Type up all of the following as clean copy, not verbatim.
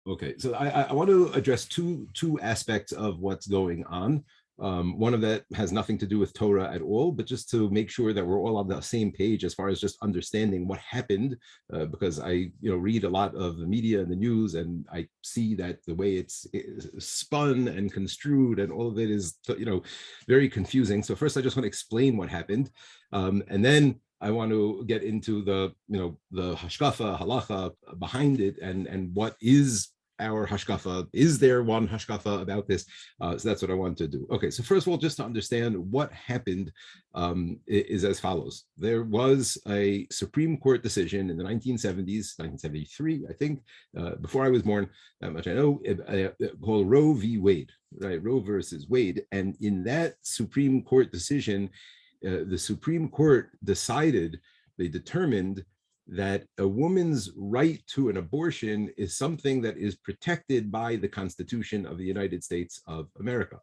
Okay, so I want to address two aspects of what's going on. One of that has nothing to do with Torah at all, but just to make sure that we're all on the same page as far as just understanding what happened, because I read a lot of the media and the news, and I see that the way it's spun and construed and all of it is very confusing. So first, I just want to explain what happened, and then I want to get into the hashkafa halacha behind it and what is our hashkafa. Is there one hashkafa about this? So that's what I want to do. Okay, so first of all, just to understand what happened is as follows. There was a Supreme Court decision in the 1970s, 1973, I think, before I was born, that much I know, called Roe v. Wade, right? Roe versus Wade. And in that Supreme Court decision, the Supreme Court they determined that a woman's right to an abortion is something that is protected by the Constitution of the United States of America.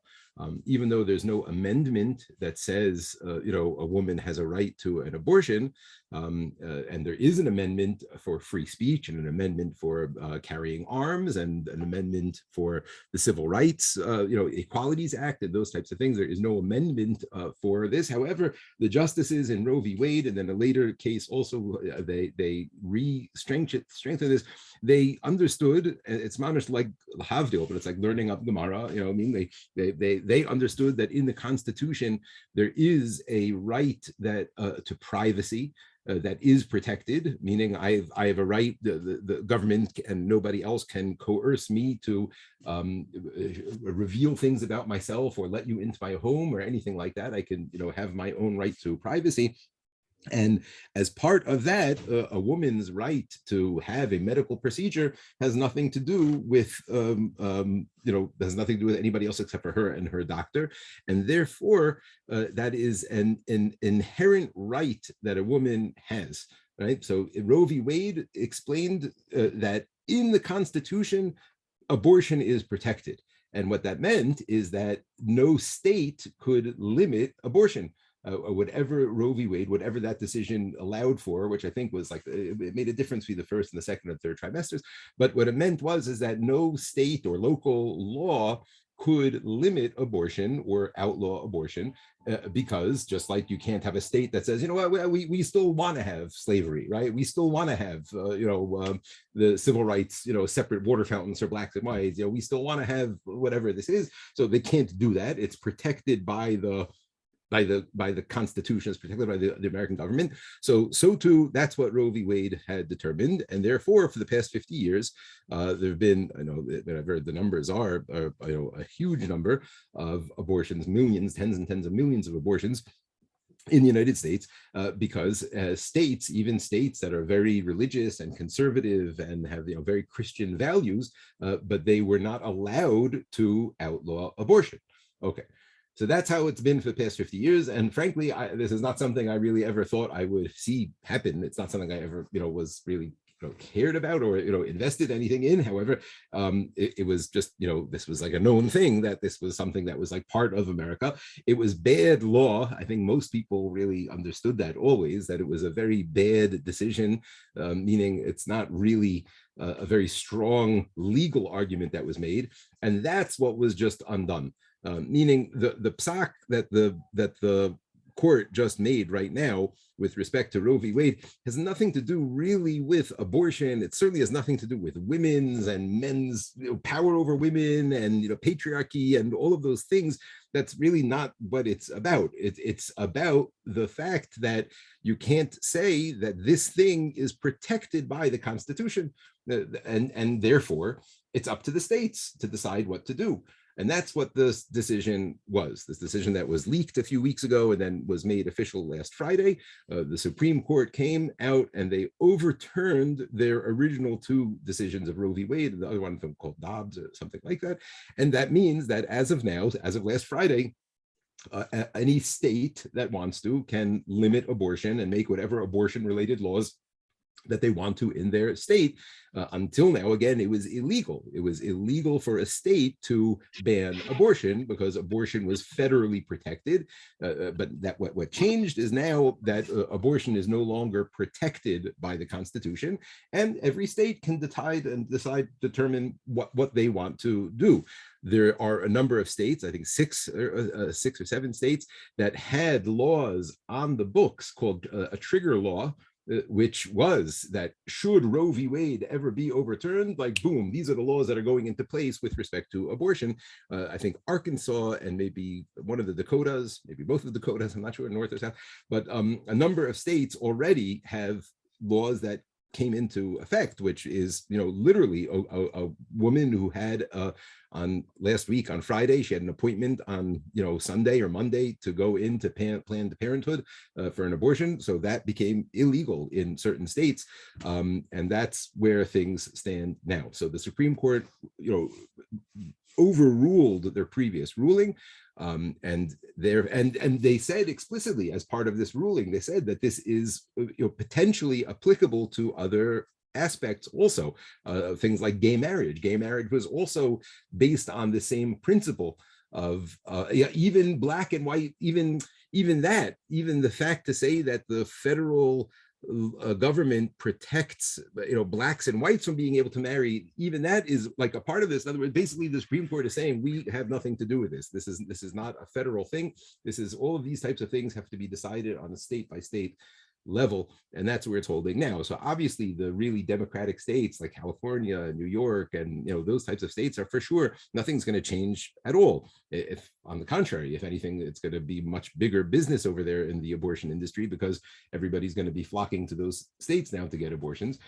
Even though there's no amendment that says, a woman has a right to an abortion, and there is an amendment for free speech and an amendment for carrying arms and an amendment for the Civil Rights, Equalities Act and those types of things. There is no amendment for this. However, the justices in Roe v. Wade, and then a later case also, they strengthened this. They understood, it's mamish like Havdil, but it's like learning up Gemara. They understood that in the Constitution there is a right that to privacy. That is protected, meaning I have a right. The government and nobody else can coerce me to reveal things about myself or let you into my home or anything like that. I can, have my own right to privacy. And as part of that, a woman's right to have a medical procedure has nothing to do with, has nothing to do with anybody else except for her and her doctor. And therefore, that is an inherent right that a woman has, right? So Roe v. Wade explained that in the Constitution, abortion is protected. And what that meant is that no state could limit abortion. Whatever Roe v. Wade, whatever that decision allowed for, which I think was like, it made a difference between the first and the second and third trimesters. But what it meant is that no state or local law could limit abortion or outlaw abortion, because just like you can't have a state that says, we still want to have slavery, right? We still want to have, the civil rights, separate water fountains for blacks and whites. We still want to have whatever this is. So they can't do that. It's protected by the Constitution, is protected by the American government. So too, that's what Roe v. Wade had determined. And therefore, for the past 50 years, there have been, I know that I've heard the numbers are a huge number of abortions, millions, tens and tens of millions of abortions in the United States, because states, even states that are very religious and conservative and have very Christian values, but they were not allowed to outlaw abortion. Okay. So that's how it's been for the past 50 years. And frankly, this is not something I really ever thought I would see happen. It's not something I ever, was really cared about or, invested anything in. However, it was just, this was like a known thing that this was something that was like part of America. It was bad law. I think most people really understood that always, that it was a very bad decision, meaning it's not really a very strong legal argument that was made. And that's what was just undone. Meaning the psak that the court just made right now with respect to Roe v. Wade has nothing to do really with abortion. It certainly has nothing to do with women's and men's power over women and patriarchy and all of those things. That's really not what it's about. It's about the fact that you can't say that this thing is protected by the Constitution, and therefore it's up to the states to decide what to do. And that's what this decision was. This decision that was leaked a few weeks ago and then was made official last Friday. The Supreme Court came out and they overturned their original two decisions of Roe v. Wade, and the other one of them called Dobbs or something like that. And that means that as of now, as of last Friday, any state that wants to can limit abortion and make whatever abortion-related laws that they want to in their state. Until now, again, it was illegal. It was illegal for a state to ban abortion because abortion was federally protected. But that what changed is now that abortion is no longer protected by the Constitution, and every state can determine what they want to do. There are a number of states, I think six or seven states, that had laws on the books called a trigger law, which was that should Roe v. Wade ever be overturned, like boom, these are the laws that are going into place with respect to abortion. I think Arkansas and maybe one of the Dakotas, maybe both of the Dakotas, I'm not sure, North or South, but a number of states already have laws that came into effect, which is, literally a woman who had on last week on Friday, she had an appointment on, Sunday or Monday to go into Planned Parenthood for an abortion. So that became illegal in certain states. And that's where things stand now. So the Supreme Court, overruled their previous ruling. And they said explicitly as part of this ruling, they said that this is potentially applicable to other aspects also, things like gay marriage. Gay marriage was also based on the same principle of even black and white, even the fact to say that the federal government protects blacks and whites from being able to marry, even that is like a part of this. In other words, basically the Supreme Court is saying we have nothing to do with this. This is not a federal thing. This is, all of these types of things have to be decided on a state by state level, and that's where it's holding now. So obviously the really democratic states like California, New York, and those types of states are for sure nothing's going to change at all. If on the contrary, if anything, it's going to be much bigger business over there in the abortion industry because everybody's going to be flocking to those states now to get abortions.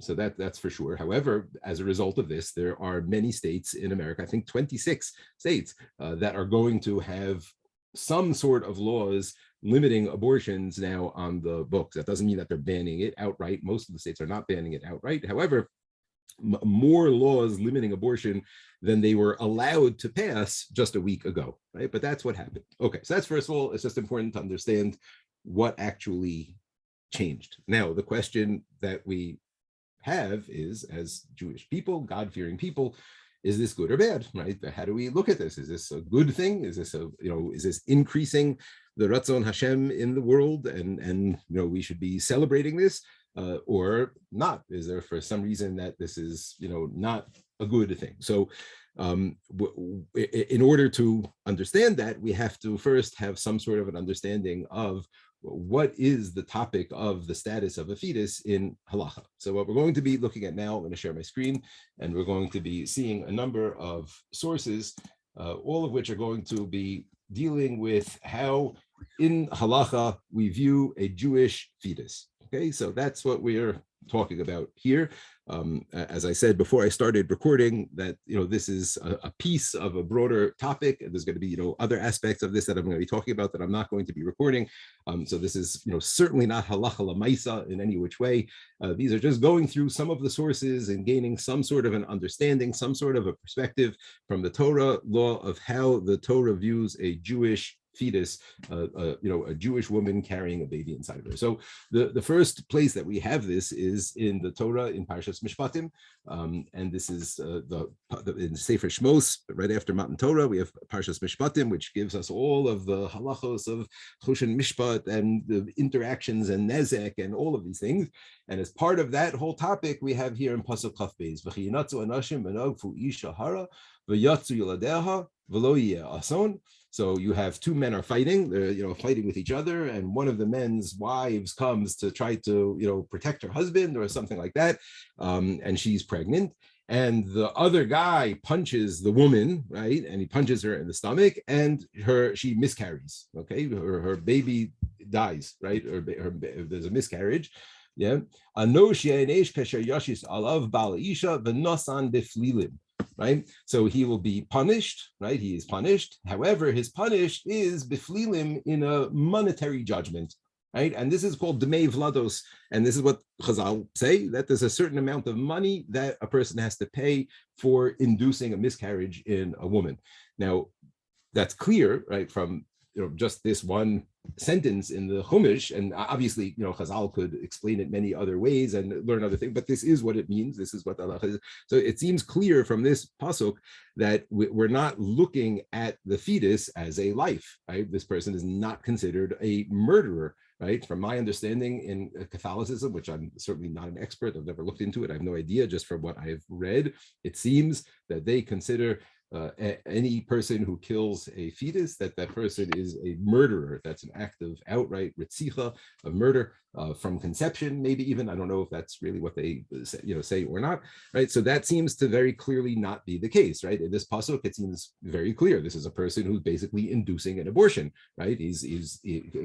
So that's for sure. However, as a result of this, there are many states in America, I think 26 states, that are going to have some sort of laws limiting abortions now on the books. That doesn't mean that they're banning it outright. Most of the states are not banning it outright. However, more laws limiting abortion than they were allowed to pass just a week ago, right? But that's what happened. Okay, so that's, first of all, it's just important to understand what actually changed. Now, the question that we have is, as Jewish people, God-fearing people, is this good or bad, right? How do we look at this? Is this a good thing? Is this is this increasing the Ratzon Hashem in the world, and we should be celebrating this, or not? Is there for some reason that this is not a good thing? So in order to understand that, we have to first have some sort of an understanding of what is the topic of the status of a fetus in halacha. So what we're going to be looking at now, I'm going to share my screen, and we're going to be seeing a number of sources, all of which are going to be dealing with how in halacha we view a Jewish fetus. Okay, so that's what we're talking about here. As I said before I started recording, that this is a piece of a broader topic, and there's going to be other aspects of this that I'm going to be talking about that I'm not going to be recording. So this is certainly not halacha lamaisa in any which way. These are just going through some of the sources and gaining some sort of an understanding, some sort of a perspective from the Torah law of how the Torah views a Jewish fetus, a Jewish woman carrying a baby inside of her. So the first place that we have this is in the Torah in Parshas Mishpatim, and this is in Sefer Shmos, right after Matan Torah, we have Parshas Mishpatim, which gives us all of the halachos of Choshen Mishpat and the interactions and nezek and all of these things. And as part of that whole topic, we have here in Pasuk Chaf Beis, V'chiyinatzu anashim benagfu isha hara v'yatzu yoladeha v'lo yeh ason. So you have two men are fighting, they're fighting with each other, and one of the men's wives comes to try to protect her husband or something like that, and she's pregnant, and the other guy punches the woman, right, and he punches her in the stomach, and she miscarries. Okay, her baby dies, right, or there's a miscarriage. Yeah, right? So he will be punished, right? He is punished. However, his punish is beflilim in a monetary judgment, right? And this is called Dmei Vlados. And this is what Chazal say, that there's a certain amount of money that a person has to pay for inducing a miscarriage in a woman. Now, that's clear, right, from just this one sentence in the Chumash, and obviously, Chazal could explain it many other ways and learn other things, but this is what it means. This is what the halacha is. So it seems clear from this pasuk that we're not looking at the fetus as a life, right? This person is not considered a murderer, right? From my understanding in Catholicism, which I'm certainly not an expert, I've never looked into it, I have no idea, just from what I've read, it seems that they consider any person who kills a fetus, that person is a murderer. That's an act of outright ritzicha, of murder from conception, maybe even. I don't know if that's really what they say or not, right? So that seems to very clearly not be the case, right? In this pasuk, it seems very clear. This is a person who's basically inducing an abortion, right? He's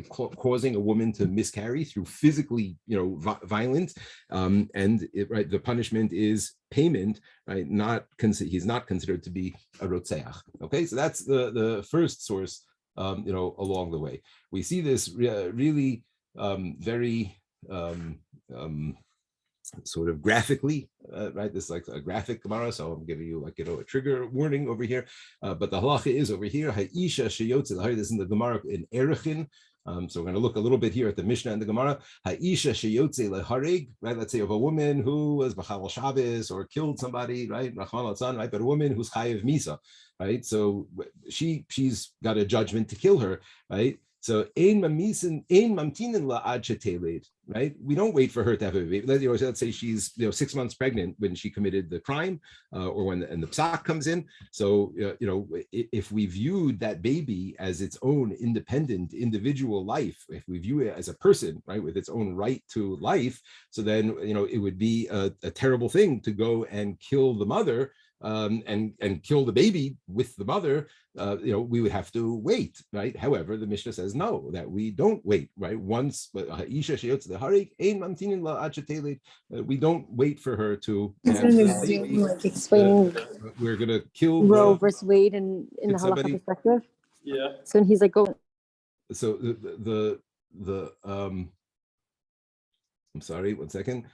causing a woman to miscarry through physically, violence, and the punishment is payment, right? He's not considered to be a rotzeach. Okay, so that's the first source, along the way. We see this really very sort of graphically, right? This is like a graphic Gemara, so I'm giving you a trigger warning over here. But the halacha is over here. Ha'isha sheyotze l'harid. This is in the Gemara in Erechin. So we're going to look a little bit here at the Mishnah and the Gemara. Ha'isha sheyotze leharig, right? Let's say of a woman who was b'chaval Shabbos or killed somebody, right? Rachman al-Tzan, right? But a woman who's chayiv misa, right? So she's got a judgment to kill her, right? So ein mamtinin la'ad sheteled, right? We don't wait for her to have a baby. Let's say she's 6 months pregnant when she committed the crime, or when the psak comes in. So if we viewed that baby as its own independent individual life, if we view it as a person, right, with its own right to life, so then it would be a terrible thing to go and kill the mother. And kill the baby with the mother, we would have to wait, right? However, the Mishnah says no, that we don't wait, right? Once we don't wait for her to have the baby. Like explaining We're gonna kill Roe versus Wade in the halacha perspective. Yeah. So he's like, go. So the I'm sorry, one second.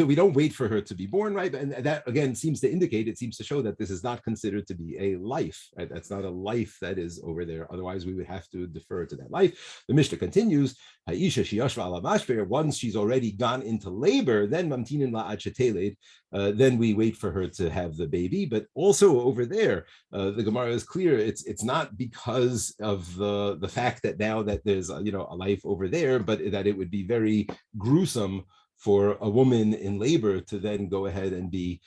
We don't wait for her to be born, right? And that again seems to show that this is not considered to be a life, right? That's not a life that is over there. Otherwise, we would have to defer to that life. The Mishnah continues, once she's already gone into labor, then mamtinin la'ad sheteled, then we wait for her to have the baby. But also over there, the Gemara is clear. It's not because of the fact that now that there's a life over there, but that it would be very gruesome for a woman in labor to then go ahead and be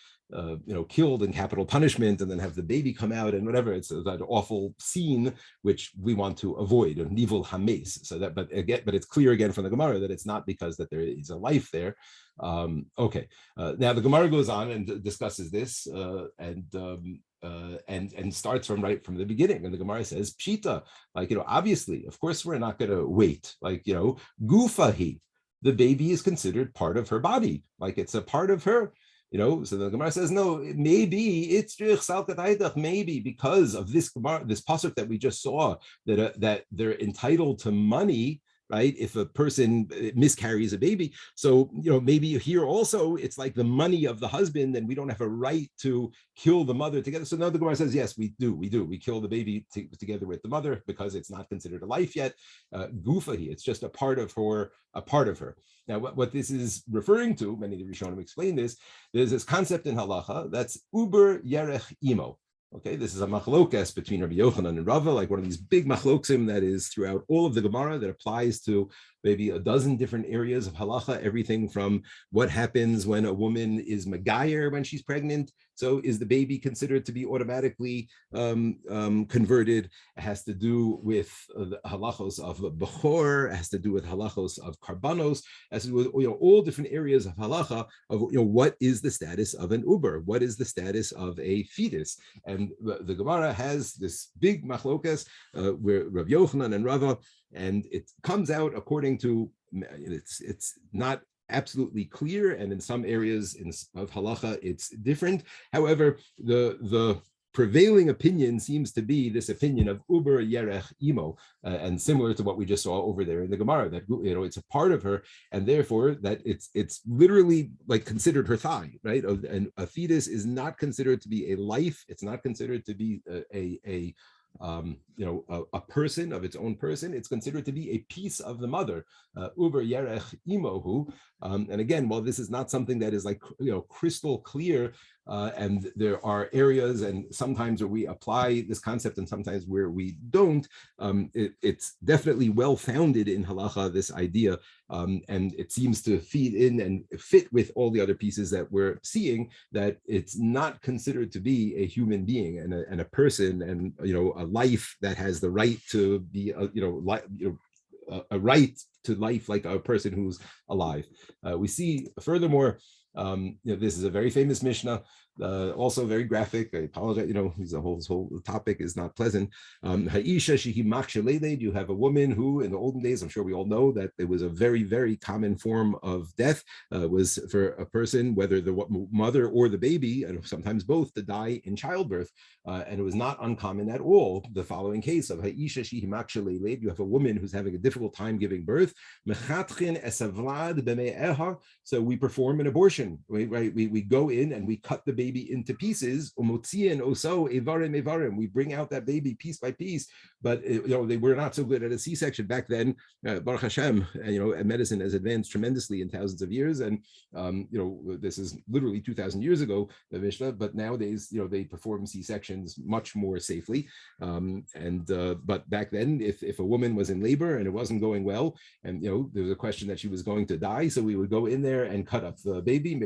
killed in capital punishment and then have the baby come out and whatever. It's that awful scene which we want to avoid, a nivul hames. So that, but it's clear again from the Gemara that it's not because that there is a life there. Okay. Now the Gemara goes on and discusses this and starts from right from the beginning. And the Gemara says, Pshita, obviously, of course, we're not going to wait. Gufahi, the baby is considered part of her body, like it's a part of her. So the Gemara says, no, maybe maybe because of this pasuk that we just saw, that they're entitled to money, right? If a person miscarries a baby. So, maybe here also, it's like the money of the husband and we don't have a right to kill the mother together. So now the Gemara says, yes, we do. We kill the baby together with the mother because it's not considered a life yet. Gufahi, it's just a part of her. Now, what this is referring to, many of the Rishonim explain this, there's this concept in halacha that's uber yerech imo. Okay, this is a machlokas between Rabbi Yochanan and Rava, like one of these big machloksim that is throughout all of the Gemara that applies to maybe a dozen different areas of halacha, everything from what happens when a woman is megayer when she's pregnant. So is the baby considered to be automatically converted? It has to do with the halachos of bechor, it has to do with halachos of karbanos, it has to do with all different areas of halacha of what is the status of an uber, what is the status of a fetus. And the Gemara has this big machlokas where Rabbi Yochanan and Rava, and it comes out according to, it's not absolutely clear, and in some areas of halacha it's different. However, the prevailing opinion seems to be this opinion of uber yerech imo, and similar to what we just saw over there in the Gemara, that it's a part of her, and therefore that it's literally like considered her thigh, right? And a fetus is not considered to be a life. It's not considered to be a person of its own person. It's considered to be a piece of the mother. Uber yerech imohu. And again, while this is not something that is like crystal clear, and there are areas and sometimes where we apply this concept and sometimes where we don't, it's definitely well founded in halacha, this idea, and it seems to feed in and fit with all the other pieces that we're seeing, that it's not considered to be a human being and a person and a life that has the right to be a right to life like a person who's alive. We see furthermore, this is a very famous Mishnah, also very graphic. I apologize, this whole topic is not pleasant. Ha'isha shehi maksheleled, you have a woman who, in the olden days, I'm sure we all know that it was a very, very common form of death, was for a person, whether the mother or the baby, and sometimes both, to die in childbirth. And it was not uncommon at all. The following case of Ha'isha shehi maksheleled, you have a woman who's having a difficult time giving birth. So we perform an abortion, right? We go in and we cut the baby into pieces. We bring out that baby piece by piece. But they were not so good at a C-section back then. Baruch Hashem, and medicine has advanced tremendously in thousands of years. And this is literally 2,000 years ago, the Mishnah. But nowadays, they perform C-sections much more safely. But back then, if a woman was in labor and it wasn't going well, and there was a question that she was going to die, so we would go in there and cut up the baby,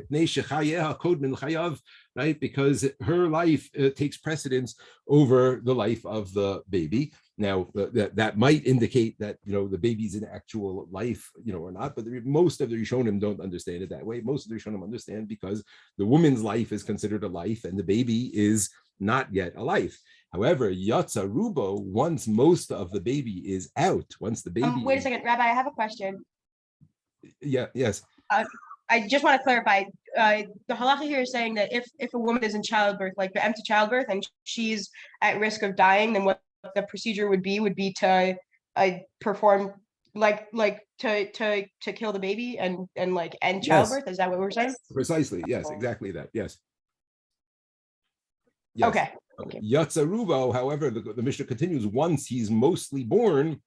right? Because her life takes precedence over the life of the baby. Now, that might indicate that the baby's in actual life, or not. But most of the Rishonim don't understand it that way. Most of the Rishonim understand because the woman's life is considered a life, and the baby is not yet a life. However, Yatsa Rubo, once most of the baby is out, once the baby. Wait a second, Rabbi, I have a question. Yeah. Yes. I just want to clarify. The halacha here is saying that if a woman is in childbirth, like the empty childbirth, and she's at risk of dying, then what the procedure would be to perform to kill the baby and end childbirth. Yes. Is that what we're saying? Precisely. Yes. Exactly that. Yes. Yes. Okay. Yatzarubo, however, the Mishnah continues, once he's mostly born,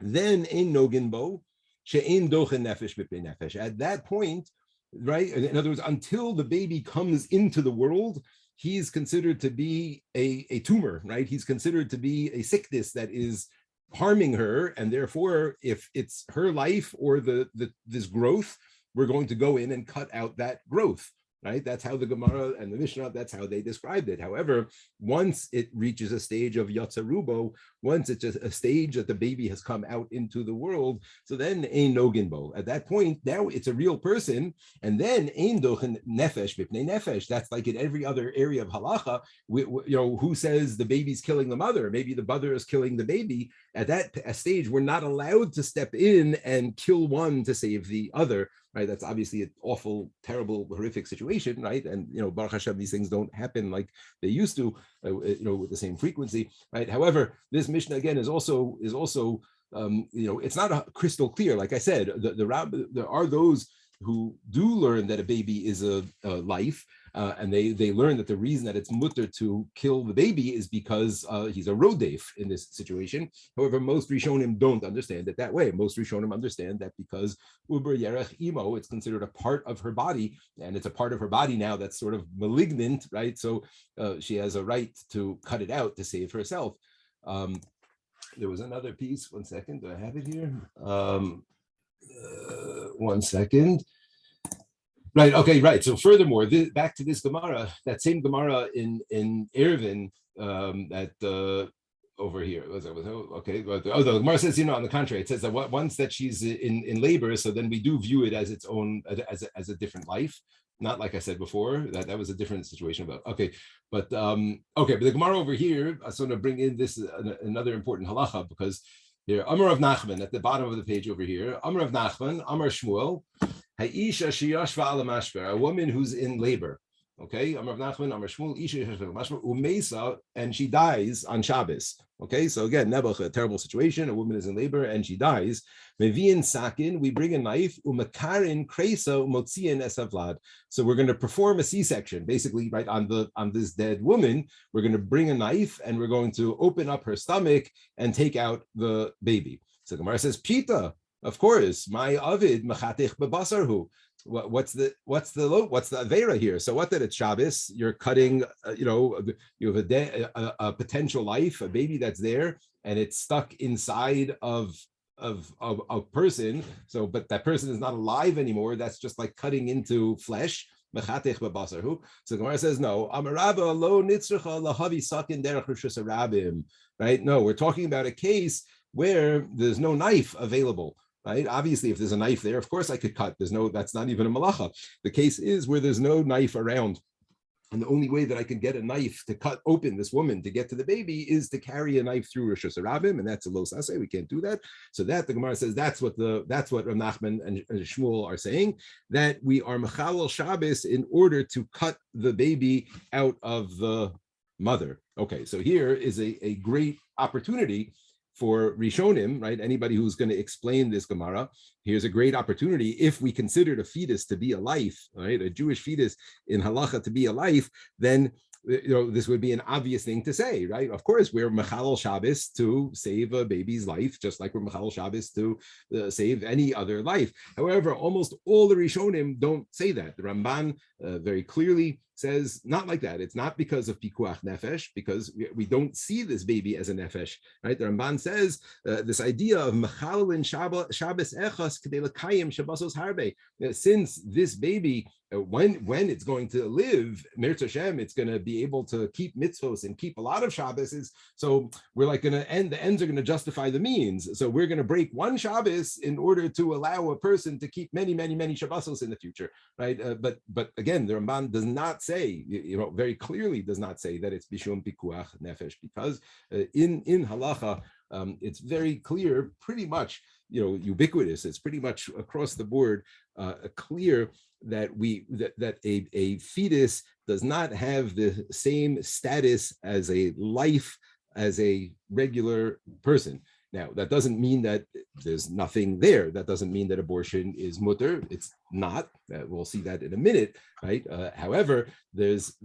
then in Noginbo, she'ein dochen nefesh mipnei nefesh. At that point, right, in other words, until the baby comes into the world, he's considered to be a tumor, right? He's considered to be a sickness that is harming her, and therefore, if it's her life or this growth, we're going to go in and cut out that growth. Right? That's how the Gemara and the Mishnah, that's how they described it. However, once it reaches a stage of Yatzarubo, once it's just a stage that the baby has come out into the world, so then Ein Noginbo. At that point, now it's a real person, and then Ein Dochen Nefesh Bipnei Nefesh. That's like in every other area of halacha. Who says the baby's killing the mother? Maybe the mother is killing the baby. At that stage, we're not allowed to step in and kill one to save the other. Right, that's obviously an awful, terrible, horrific situation, right? And Baruch Hashem, these things don't happen like they used to, with the same frequency, right? However, this Mishnah again is also, it's not a crystal clear. Like I said, there are those who do learn that a baby is a life, and they learn that the reason that it's mutter to kill the baby is because he's a rodef in this situation. However, most Rishonim don't understand it that way. Most Rishonim understand that because uber yerech imo, it's considered a part of her body, and it's a part of her body now that's sort of malignant, right? So she has a right to cut it out to save herself. There was another piece. One second, do I have it here? 1 second. Right. Okay. Right. So furthermore, back to this Gemara, that same Gemara in Eruvin, that over here. Okay. The Gemara says, on the contrary, it says that once that she's in labor, so then we do view it as its own, as a different life. Not like I said before, that was a different situation. But but the Gemara over here, I sort of bring in this another important halacha, because here, Amar of Nachman, at the bottom of the page over here, Amar of Nachman, Amar Shmuel, Ha'isha sheyashva ala mashper, a woman who's in labor. Okay, Amar Nachman, Amar Shmuel, Isha Umesa, and she dies on Shabbos. Okay, so again, Nebuch, a terrible situation. A woman is in labor and she dies. Mevi'in sakin, we bring a knife. Umakarin kresa motziin esavlad. So we're going to perform a C-section, basically, right on this dead woman. We're going to bring a knife and we're going to open up her stomach and take out the baby. So Gemara says, Pita, of course, my avid machatich bebasarhu. What's the avera here? So what that it's Shabbos? You're cutting, you have a potential life, a baby that's there, and it's stuck inside of a person. So, but that person is not alive anymore. That's just like cutting into flesh. So Gemara says no. Amaraba lo nitzracha lahavi sakin derech rishus harabim. Right? No, we're talking about a case where there's no knife available. Right? Obviously, if there's a knife there, of course I could cut. That's not even a malacha. The case is where there's no knife around. And the only way that I can get a knife to cut open this woman to get to the baby is to carry a knife through Rosh Hashanah, and that's a lo saseh. We can't do that. So that the Gemara says that's what Rav Nachman and Shmuel are saying, that we are mechalel Shabbos in order to cut the baby out of the mother. Okay, so here is a great opportunity for Rishonim, right? Anybody who's going to explain this Gemara, here's a great opportunity. If we considered a fetus to be a life, right, a Jewish fetus in halacha to be a life, then this would be an obvious thing to say, right? Of course, we're mechalel Shabbos to save a baby's life, just like we're mechalel Shabbos to save any other life. However, almost all the Rishonim don't say that. The Ramban very clearly says not like that. It's not because of pikuach nefesh, because we don't see this baby as a nefesh, right? The Ramban says this idea of mechalel in Shabbos echas kedei lekayim shabbosos harbe. Since this baby, when it's going to live, Mirz Hashem, it's going to be able to keep mitzvos and keep a lot of Shabbos. So we're like going to end, the ends are going to justify the means. So we're going to break one Shabbos in order to allow a person to keep many, many, many Shabbosos in the future, right? But again, the Ramban does not say, very clearly does not say that it's bishum pikuach nefesh, because in halacha, it's very clear, pretty much, ubiquitous. It's pretty much across the board clear that a fetus does not have the same status as a life as a regular person. Now, that doesn't mean that there's nothing there. That doesn't mean that abortion is mutter. It's not. We'll see that in a minute, right? However, there's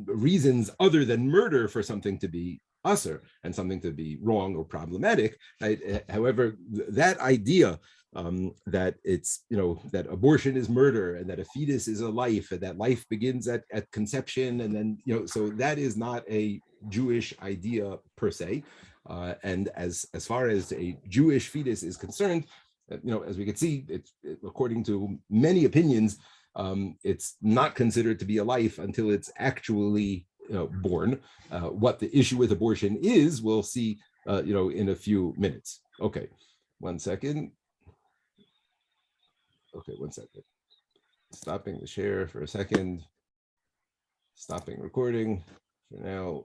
reasons other than murder for something to be usher and something to be wrong or problematic, right? However, that idea that it's, that abortion is murder and that a fetus is a life and that life begins at conception, and then, so that is not a Jewish idea per se. And as far as a Jewish fetus is concerned, as we can see, it's according to many opinions, it's not considered to be a life until it's actually born. What the issue with abortion is, we'll see, in a few minutes. Okay, 1 second. Okay, 1 second. Stopping the share for a second. Stopping recording for now.